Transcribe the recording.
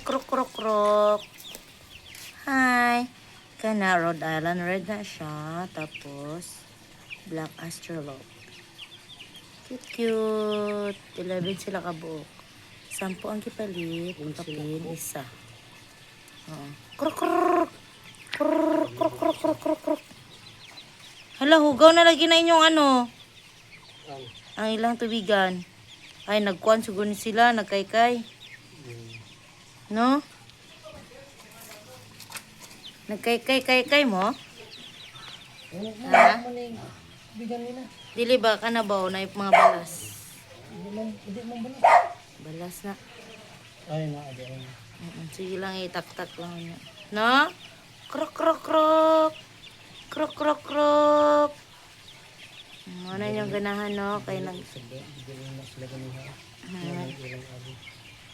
krok krok krok. Hi. Kana Rhode Island Red na siya. Tapos, Black Astrolope. Cute, cute. 11 sila kabuok. 10 ang kipalit. Kapin, isa. Oo. Krok krok. Krok krok krok krok krok krok. Hala, hugaw na lagi na inyong ano. Ang ilang tubigan. Ay, nagkuhan siguro ni sila, nagkaykay. No? Nagkaykay-kaykay mo? Ha? Dili ba ka na ba o na yung mga balas? Hindi mo balas. Balas na. Ay, naadi. Sige lang, itak-tak lang niya. No? Krok, krok, krok. Krok, krok, krok. Ano yung ganahan, no? Kaya nag... Hindi mo sila ganihan. Hmm. Ilang abi.